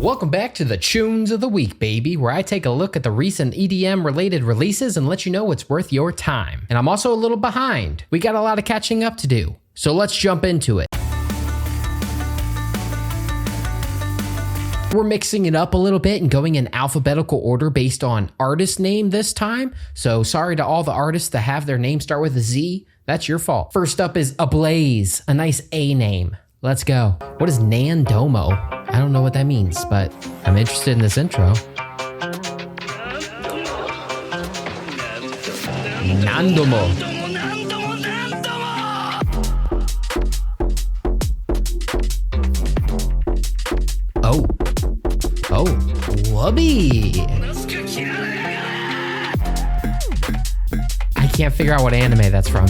Welcome back to the Tunes of the Week, baby, where I take a look at the recent EDM related releases and let you know what's worth your time. And I'm also a little behind. We got a lot of catching up to do. So let's jump into it. We're mixing it up a little bit and going in alphabetical order based on artist name this time. So sorry to all the artists that have their name start with a Z. That's your fault. First up is Ablaze, a nice A name. Let's go. What is Nandomo? I don't know what that means, but I'm interested in this intro. Nandomo. Oh, Wubby. I can't figure out what anime that's from.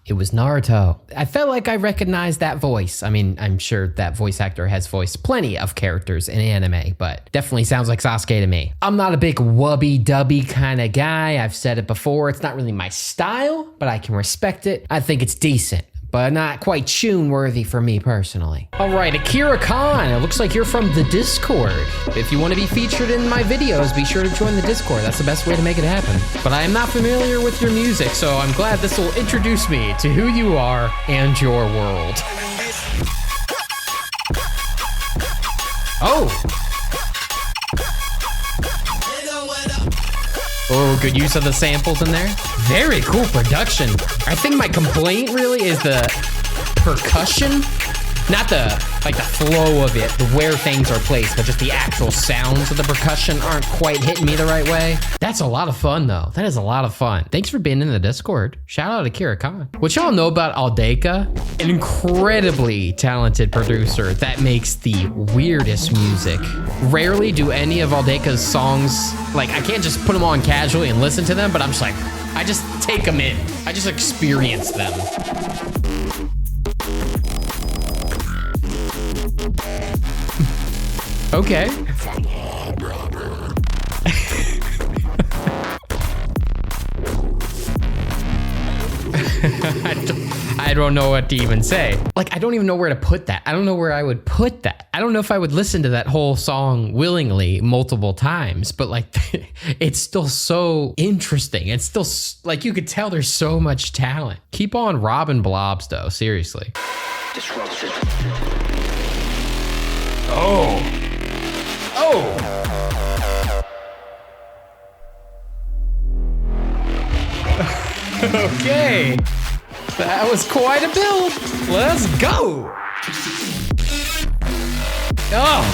It was Naruto. I felt like I recognized that voice. I mean, I'm sure that voice actor has voiced plenty of characters in anime, but definitely sounds like Sasuke to me. I'm not a big wubby-dubby kind of guy. I've said it before. It's not really my style, but I can respect it. I think it's decent, but not quite tune-worthy for me personally. All right, Akira Khan, it looks like you're from the Discord. If you want to be featured in my videos, be sure to join the Discord. That's the best way to make it happen. But I am not familiar with your music, so I'm glad this will introduce me to who you are and your world. Oh, good use of the samples in there. Very cool production. I think my complaint really is the percussion, not the flow of it, the where things are placed, but just the actual sounds of the percussion aren't quite hitting me the right way. That's a lot of fun though. That is a lot of fun. Thanks for being in the Discord. Shout out to Akira Khan. What y'all know about Audeka? An incredibly talented producer that makes the weirdest music. Rarely do any of Audeka's songs, like I can't just put them on casually and listen to them, but I'm just like, I just take them in. I just experience them. Okay. I don't know what to even say. Like, I don't even know where to put that. I don't know where I would put that. I don't know if I would listen to that whole song willingly multiple times, but like, it's still so interesting. It's still, like, you could tell there's so much talent. Keep on robbing blobs though, seriously. Disruptive. Oh. Okay. That was quite a build. Let's go. Oh.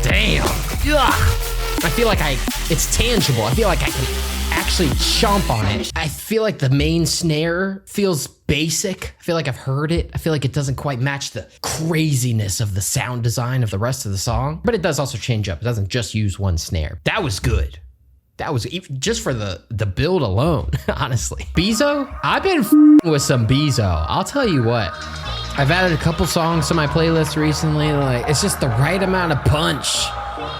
Damn. Ugh. I feel like it's tangible. I feel like I can actually chomp on it. I feel like the main snare feels basic. I feel like I've heard it. I feel like it doesn't quite match the craziness of the sound design of the rest of the song, but it does also change up. It doesn't just use one snare. That was good. That was just for the build alone, honestly. Bizo? I've been with some Bizo. I'll tell you what. I've added a couple songs to my playlist recently. Like, it's just the right amount of punch.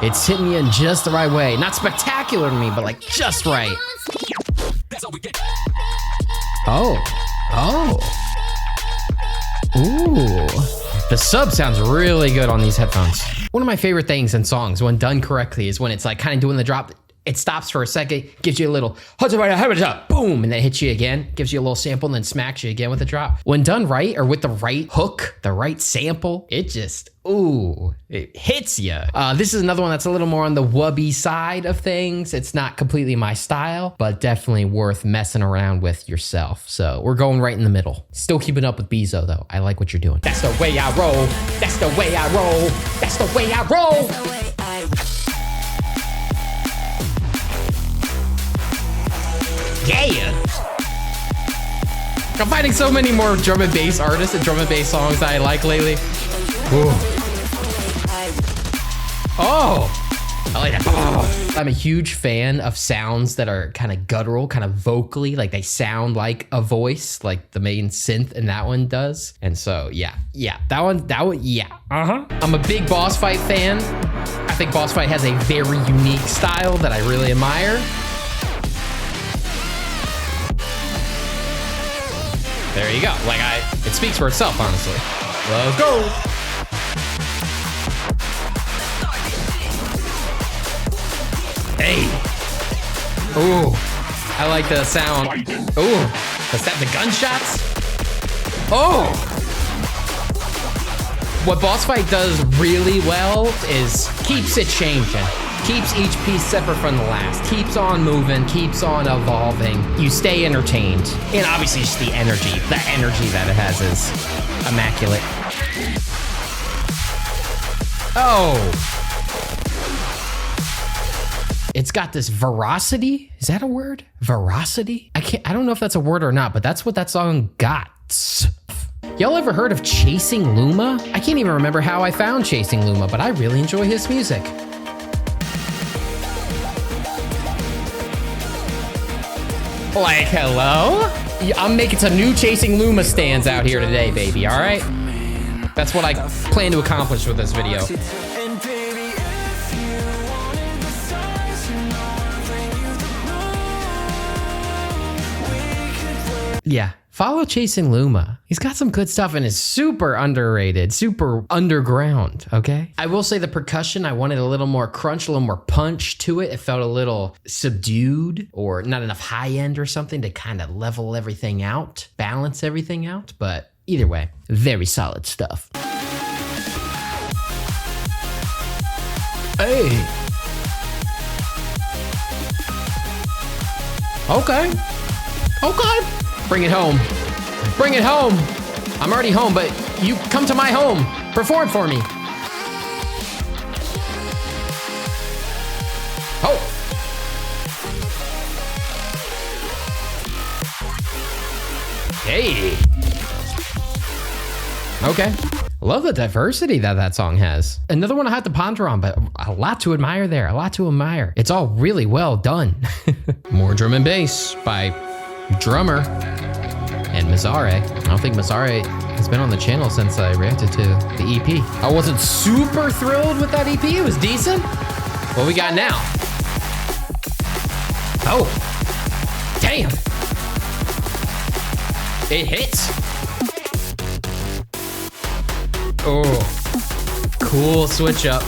It's hitting you in just the right way. Not spectacular to me, but like just right. Oh. Ooh. The sub sounds really good on these headphones. One of my favorite things in songs when done correctly is when it's like kind of doing the drop. It stops for a second, gives you a little boom, and then hits you again, gives you a little sample, and then smacks you again with a drop. When done right, or with the right hook, the right sample, it just, ooh, it hits you. This is another one that's a little more on the wubby side of things. It's not completely my style, but definitely worth messing around with yourself. So we're going right in the middle. Still keeping up with Bizo though. I like what you're doing. That's the way I roll. That's the way I roll. That's the way I roll. That's the way I roll. Yeah! I'm finding so many more drum and bass artists and drum and bass songs that I like lately. Ooh. Oh! I like that. Oh. I'm a huge fan of sounds that are kind of guttural, kind of vocally, like they sound like a voice, like the main synth in that one does. And so, yeah, that one, yeah. I'm a big Bossfight fan. I think Bossfight has a very unique style that I really admire. There you go. Like it speaks for itself, honestly. Let's go. Hey. Ooh. I like the sound. Ooh. The gunshots. Oh. What Bossfight does really well is keeps it changing. Keeps each piece separate from the last. Keeps on moving, keeps on evolving. You stay entertained. And obviously just the energy. The energy that it has is immaculate. Oh. It's got this veracity. Is that a word? Veracity? I don't know if that's a word or not, but that's what that song got. Y'all ever heard of Chasing Luma? I can't even remember how I found Chasing Luma, but I really enjoy his music. Like, hello? I'm making some new Chasing Luma stands out here today, baby, all right? That's what I plan to accomplish with this video. Yeah, follow Chasing Luma. He's got some good stuff and is super underrated, super underground, okay? I will say the percussion, I wanted a little more crunch, a little more punch to it. It felt a little subdued or not enough high end or something to kind of level everything out, balance everything out. But either way, very solid stuff. Hey. Okay. Okay. Bring it home. Bring it home. I'm already home, but you come to my home. Perform for me. Oh. Hey. Okay. Love the diversity that song has. Another one I had to ponder on, but a lot to admire there, a lot to admire. It's all really well done. More drum and bass by Drvmmer and Mazare. I don't think Mazare has been on the channel since I reacted to the EP. I wasn't super thrilled with that EP. It was decent. What we got now? Oh, damn. It hits. Oh, cool switch up.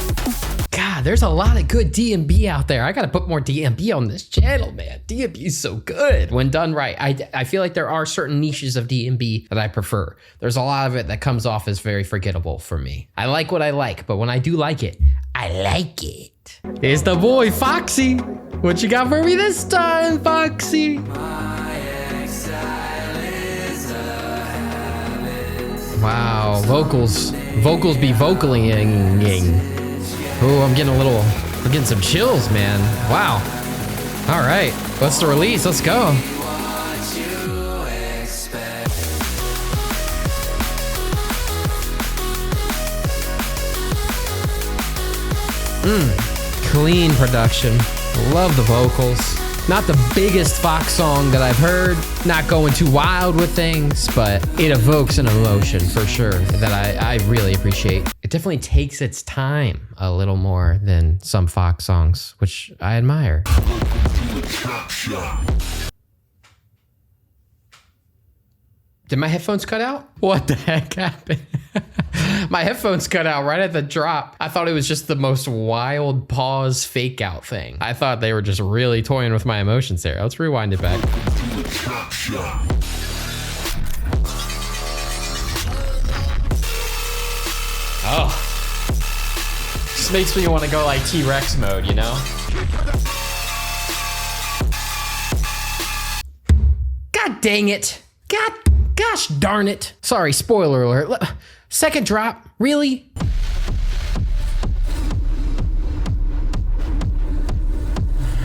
God, there's a lot of good D&B out there. I gotta put more D&B on this channel, man. D&B is so good when done right. I feel like there are certain niches of D&B that I prefer. There's a lot of it that comes off as very forgettable for me. I like what I like, but when I do like it, I like it. It's the boy, Foxy. What you got for me this time, Foxy? Wow, vocals be vocaling. Oh, I'm getting some chills, man. Wow. All right, what's the release? Let's go. Clean production. Love the vocals. Not the biggest Fox song that I've heard, not going too wild with things, but it evokes an emotion for sure that I really appreciate. It definitely takes its time a little more than some Fox songs, which I admire. Did my headphones cut out? What the heck happened? My headphones cut out right at the drop. I thought it was just the most wild pause fake out thing. I thought they were just really toying with my emotions there. Let's rewind it back. Oh. Just makes me want to go like T-Rex mode, you know? God dang it. Gosh darn it. Sorry, spoiler alert. Second drop, really?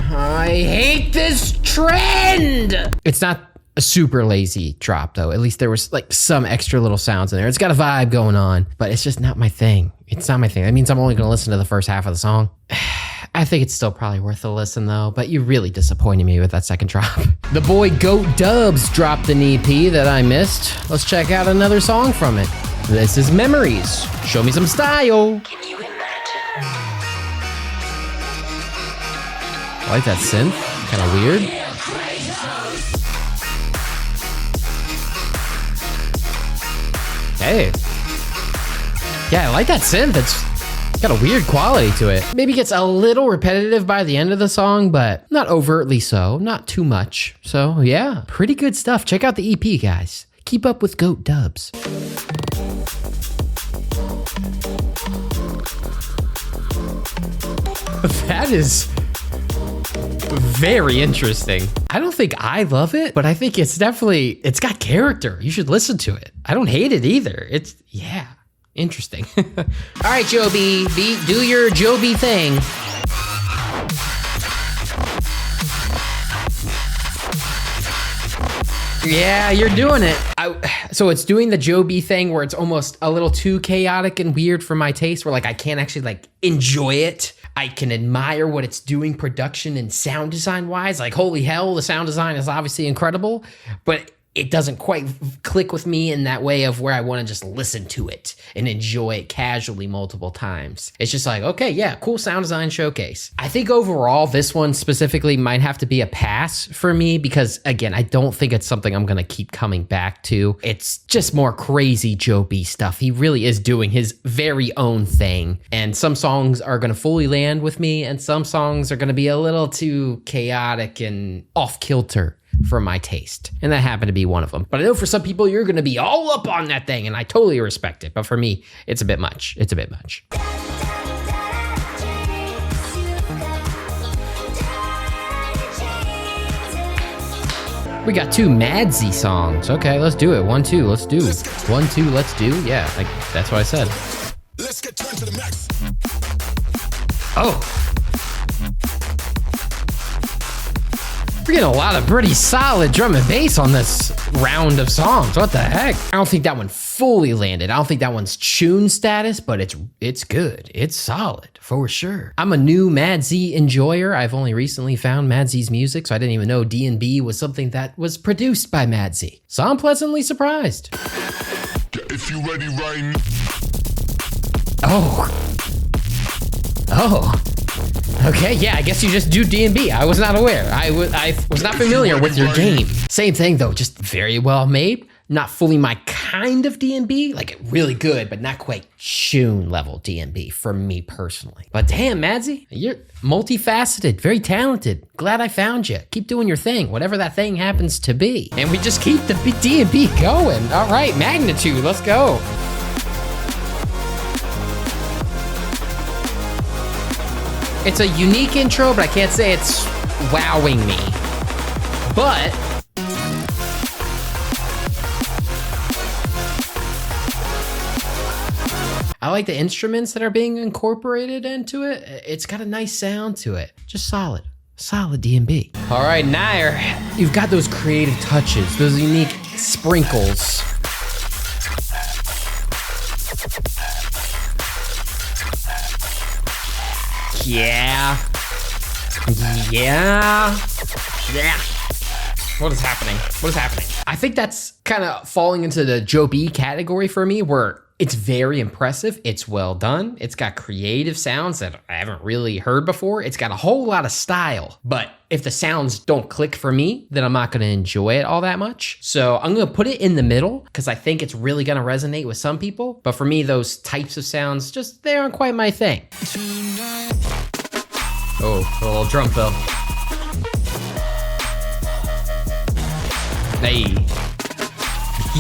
I hate this trend. It's not a super lazy drop though. At least there was like some extra little sounds in there. It's got a vibe going on, but it's just not my thing. It's not my thing. That means I'm only gonna listen to the first half of the song. I think it's still probably worth a listen though, but you really disappointed me with that second drop. The boy Goat Dubz dropped an EP that I missed. Let's check out another song from it. This is Memories. Show me some style. Can you imagine? I like that synth. Kind of weird. Hey. Yeah, I like that synth. It's got a weird quality to it. Maybe gets a little repetitive by the end of the song, but not overtly so, not too much. So yeah, pretty good stuff. Check out the EP, guys. Keep up with GOAT Dubz. That is very interesting. I don't think I love it, but I think it's got character. You should listen to it. I don't hate it either. Yeah, interesting. All right, JoeB, do your JoeB thing. Yeah, you're doing it. So it's doing the JoeB thing where it's almost a little too chaotic and weird for my taste, where like I can't actually like enjoy it. I can admire what it's doing production and sound design wise. Like, holy hell, the sound design is obviously incredible, but it doesn't quite click with me in that way of where I want to just listen to it and enjoy it casually multiple times. It's just like, okay, yeah, cool sound design showcase. I think overall, this one specifically might have to be a pass for me because, again, I don't think it's something I'm going to keep coming back to. It's just more crazy JoeB stuff. He really is doing his very own thing. And some songs are going to fully land with me, and some songs are going to be a little too chaotic and off kilter for my taste. And that happened to be one of them. But I know for some people, you're gonna be all up on that thing, and I totally respect it. But for me, it's a bit much. It's a bit much. We got 2 MADZI songs. Okay, let's do it. 1, 2, let's do. 1, 2, let's do. Yeah, like that's what I said. Let's get turned to the max. Oh. We're getting a lot of pretty solid drum and bass on this round of songs. What the heck? I don't think that one fully landed. I don't think that one's tune status, but it's good. It's solid for sure. I'm a new MADZI enjoyer. I've only recently found MADZI's music, so I didn't even know D&B was something that was produced by MADZI. So I'm pleasantly surprised. If you ready right now. Oh. Okay, yeah, I guess you just do D&B. I was not aware. I was not familiar with your game. Same thing though, just very well made. Not fully my kind of D&B, like really good, but not quite tune level D&B for me personally. But damn, MADZI, you're multifaceted, very talented. Glad I found you. Keep doing your thing, whatever that thing happens to be. And we just keep the D&B going. All right, Magnetude, let's go. It's a unique intro, but I can't say it's wowing me. But I like the instruments that are being incorporated into it. It's got a nice sound to it. Just solid. Solid D&B. All right, NIRE, you've got those creative touches, those unique sprinkles. Yeah. What is happening? What is happening? I think that's kind of falling into the JoeB category for me, where it's very impressive. It's well done. It's got creative sounds that I haven't really heard before. It's got a whole lot of style, but if the sounds don't click for me, then I'm not going to enjoy it all that much. So I'm going to put it in the middle because I think it's really going to resonate with some people. But for me, those types of sounds, just they aren't quite my thing. Oh, a little drum fill. Hey.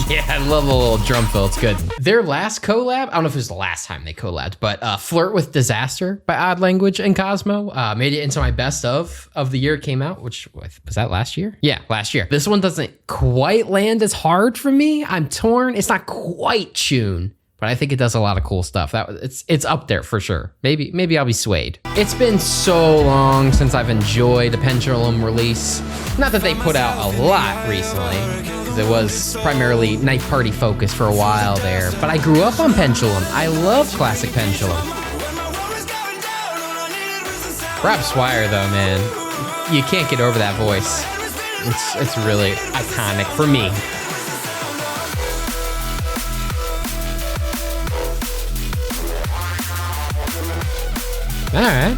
Yeah, I love a little drum fill. It's good. Their last collab, I don't know if it was the last time they collabed, but Flirt with Disaster by Odd Language and Cosmo made it into my best of the year it came out, which was that last year? Yeah, last year. This one doesn't quite land as hard for me. I'm torn. It's not quite tune, but I think it does a lot of cool stuff. It's up there for sure. Maybe I'll be swayed. It's been so long since I've enjoyed a Pendulum release. Not that they put out a lot recently, because it was primarily night party focused for a while there. But I grew up on Pendulum. I love classic Pendulum. Rob Swire though, man, you can't get over that voice. It's really iconic for me. All right.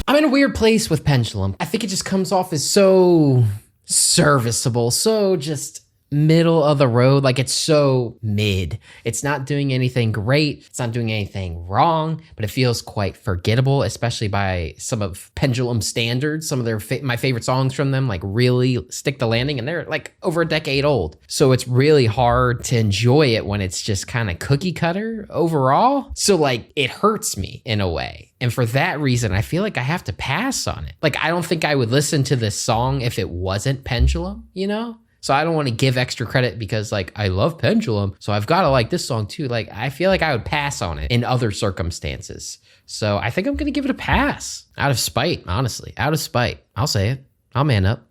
I'm in a weird place with Pendulum. I think it just comes off as so serviceable, so just middle of the road. Like it's so mid. It's not doing anything great. It's not doing anything wrong, but it feels quite forgettable, especially by some of Pendulum standards. Some of their my favorite songs from them like really stick the landing, and they're like over a decade old. So it's really hard to enjoy it when it's just kind of cookie cutter overall. So like it hurts me in a way. And for that reason, I feel like I have to pass on it. Like I don't think I would listen to this song if it wasn't Pendulum, you know? So I don't want to give extra credit because like I love Pendulum, so I've got to like this song too. Like I feel like I would pass on it in other circumstances. So I think I'm going to give it a pass out of spite, honestly. Out of spite. I'll say it. I'll man up.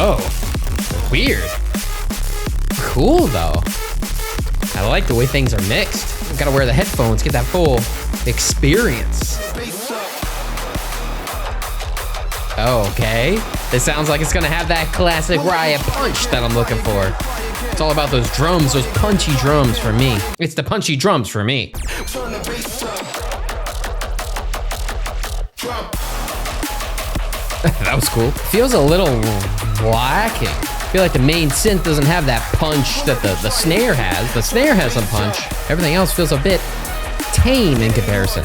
Oh, weird. Cool though. I like the way things are mixed. Gotta wear the headphones, get that full experience. Okay, this sounds like it's gonna have that classic Riot punch that I'm looking for. It's all about those drums, those punchy drums for me. It's the punchy drums for me. That was cool. Feels a little lacking. I feel like the main synth doesn't have that punch that the snare has. The snare has some punch. Everything else feels a bit tame in comparison.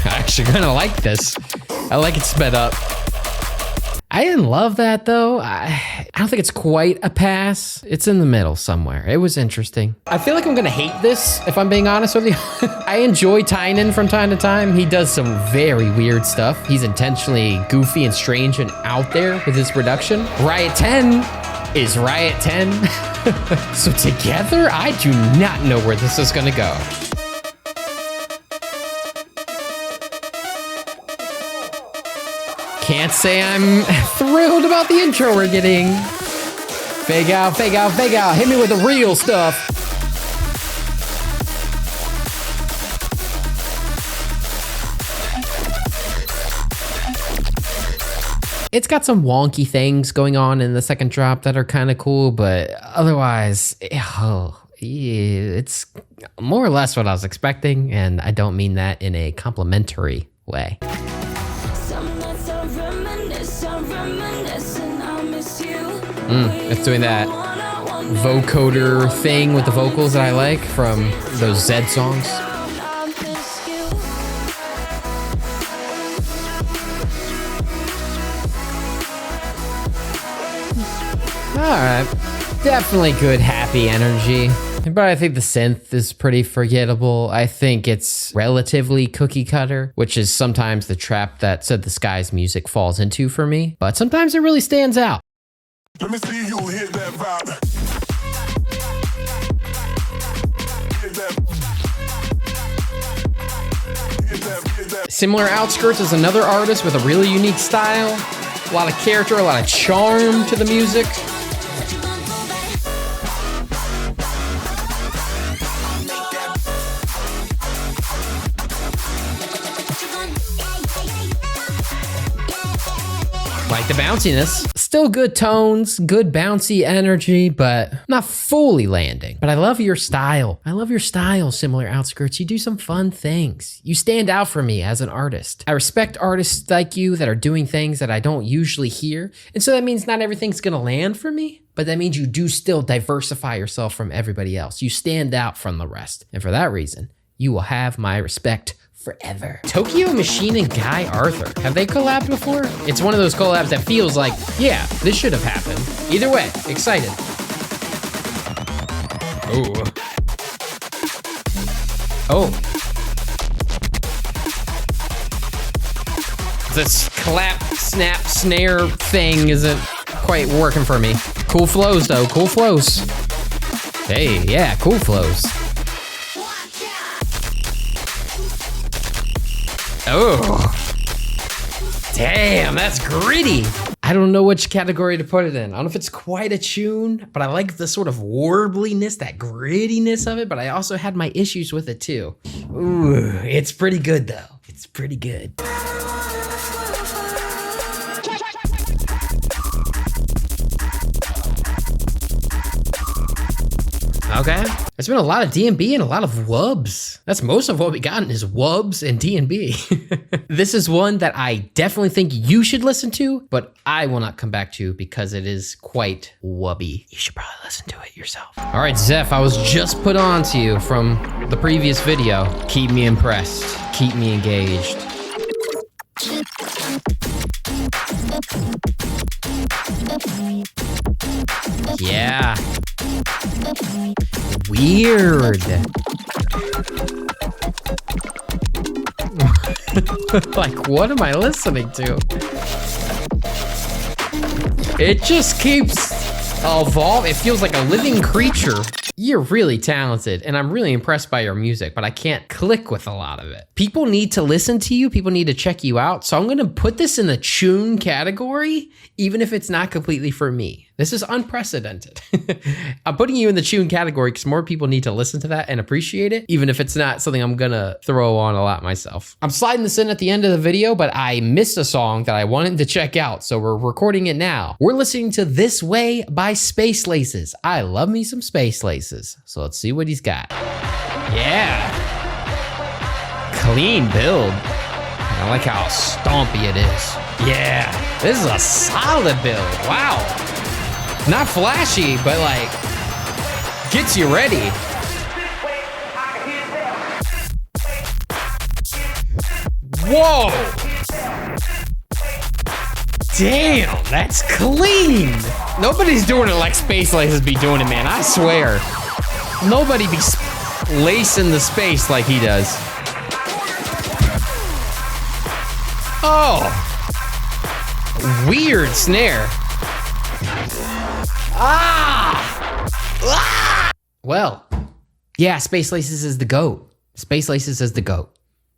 I actually kind of like this. I like it sped up. I didn't love that though. I don't think it's quite a pass. It's in the middle somewhere. It was interesting. I feel like I'm gonna hate this if I'm being honest with you. I enjoy TYNAN from time to time. He does some very weird stuff. He's intentionally goofy and strange and out there with his production. Riot 10 is Riot 10. So together, I do not know where this is gonna go. Can't say I'm thrilled about the intro we're getting. Fake out, fake out, fake out. Hit me with the real stuff. It's got some wonky things going on in the second drop that are kind of cool, but otherwise, it's more or less what I was expecting, and I don't mean that in a complimentary way. It's doing that vocoder thing with the vocals that I like from those Zed songs. Alright, definitely good, happy energy. But I think the synth is pretty forgettable. I think it's relatively cookie cutter, which is sometimes the trap that Said the Sky's music falls into for me. But sometimes it really stands out. Let me see you hit that vibe. Similar Outskirts is another artist with a really unique style. A lot of character, a lot of charm to the music. Like the bounciness. Still good tones, good bouncy energy, but not fully landing. But I love your style. I love your style, Similar Outskirts. You do some fun things. You stand out for me as an artist. I respect artists like you that are doing things that I don't usually hear. And so that means not everything's gonna land for me, but that means you do still diversify yourself from everybody else. You stand out from the rest. And for that reason, you will have my respect forever. Tokyo Machine and Guy Arthur. Have they collabed before? It's one of those collabs that feels like, yeah, this should have happened. Either way, excited. Ooh. Oh. This clap, snap, snare thing isn't quite working for me. Cool flows though, cool flows. Hey, yeah, cool flows. Oh, damn, that's gritty. I don't know which category to put it in. I don't know if it's quite a tune, but I like the sort of warbliness, that grittiness of it, but I also had my issues with it too. Ooh, it's pretty good though. It's pretty good. Okay. There's been a lot of D&B and a lot of wubs. That's most of what we gotten is wubs and D&B. This is one that I definitely think you should listen to, but I will not come back to because it is quite wubby. You should probably listen to it yourself. All right, Zeph, I was just put on to you from the previous video. Keep me impressed. Keep me engaged. Yeah. Weird. Like, what am I listening to? It just keeps evolving. It feels like a living creature. You're really talented, and I'm really impressed by your music, but I can't click with a lot of it. People need to listen to you. People need to check you out. So I'm going to put this in the tune category, even if it's not completely for me. This is unprecedented. I'm putting you in the tune category because more people need to listen to that and appreciate it, even if it's not something I'm going to throw on a lot myself. I'm sliding this in at the end of the video, but I missed a song that I wanted to check out, so we're recording it now. We're listening to This Way by Space Laces. I love me some Space Laces. So let's see what he's got. Yeah. Clean build. I like how stompy it is. Yeah. This is a solid build. Wow. Not flashy, but like, gets you ready. Whoa. Damn, that's clean. Nobody's doing it like Space Laces be doing it, man. I swear. Nobody be lacing the space like he does. Oh. Weird snare. Ah! Well, yeah, Space Laces is the GOAT. Space Laces is the GOAT.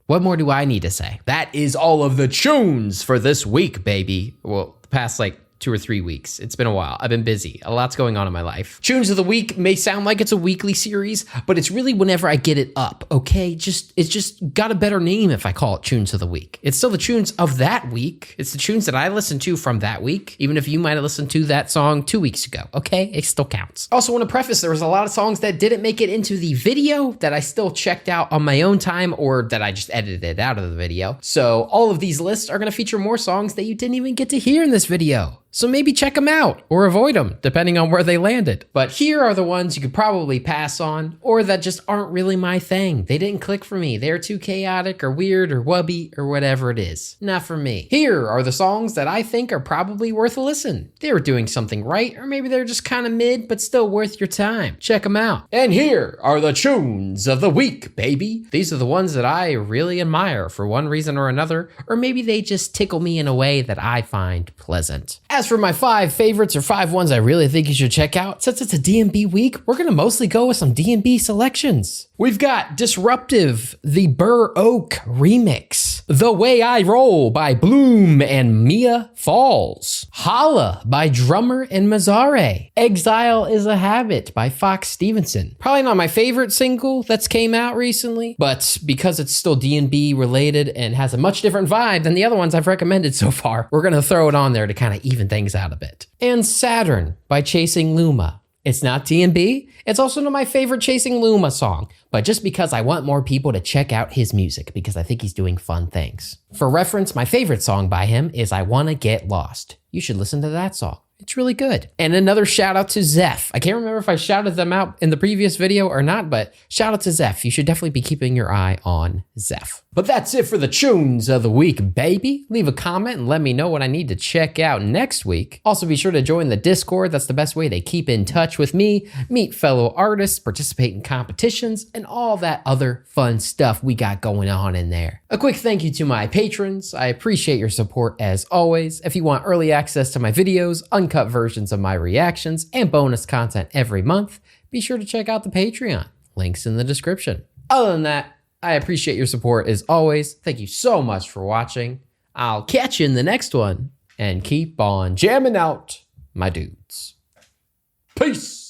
What more do I need to say? That is all of the tunes for this week, baby. Well, the past like 2 or 3 weeks. It's been a while. I've been busy. A lot's going on in my life. Tunes of the week may sound like it's a weekly series, but it's really whenever I get it up, okay? It's just got a better name if I call it Tunes of the Week. It's still the tunes of that week. It's the tunes that I listened to from that week, even if you might have listened to that song 2 weeks ago, okay? It still counts. Also want to preface, there was a lot of songs that didn't make it into the video that I still checked out on my own time or that I just edited it out of the video. So all of these lists are going to feature more songs that you didn't even get to hear in this video. So maybe check them out or avoid them, depending on where they landed. But here are the ones you could probably pass on or that just aren't really my thing. They didn't click for me. They're too chaotic or weird or wubby or whatever it is. Not for me. Here are the songs that I think are probably worth a listen. They were doing something right, or maybe they're just kind of mid, but still worth your time. Check them out. And here are the tunes of the week, baby. These are the ones that I really admire for one reason or another, or maybe they just tickle me in a way that I find pleasant. As for my 5 favorites or 5 ones I really think you should check out, since it's a D&B week, we're gonna mostly go with some D&B selections. We've got Disruptive, the Burr Oak remix. The Way I Roll by Bloom and Mia Falls. Holla by Drvmmer and Mazare. Exile is a Habit by Fox Stevenson. Probably not my favorite single that's came out recently, but because it's still D&B related and has a much different vibe than the other ones I've recommended so far, we're gonna throw it on there to kind of even things out a bit. And Saturn by Chasing Luma. It's not D&B. It's also not my favorite Chasing Luma song, but just because I want more people to check out his music because I think he's doing fun things. For reference, my favorite song by him is I Wanna Get Lost. You should listen to that song. It's really good. And another shout out to Zeph. I can't remember if I shouted them out in the previous video or not, but shout out to Zeph. You should definitely be keeping your eye on Zeph. But that's it for the tunes of the week, baby. Leave a comment and let me know what I need to check out next week. Also, be sure to join the Discord. That's the best way to keep in touch with me, meet fellow artists, participate in competitions, and all that other fun stuff we got going on in there. A quick thank you to my patrons. I appreciate your support as always. If you want early access to my videos, uncut versions of my reactions, and bonus content every month, be sure to check out the Patreon. Links in the description. Other than that, I appreciate your support as always. Thank you so much for watching. I'll catch you in the next one, and keep on jamming out, my dudes. Peace.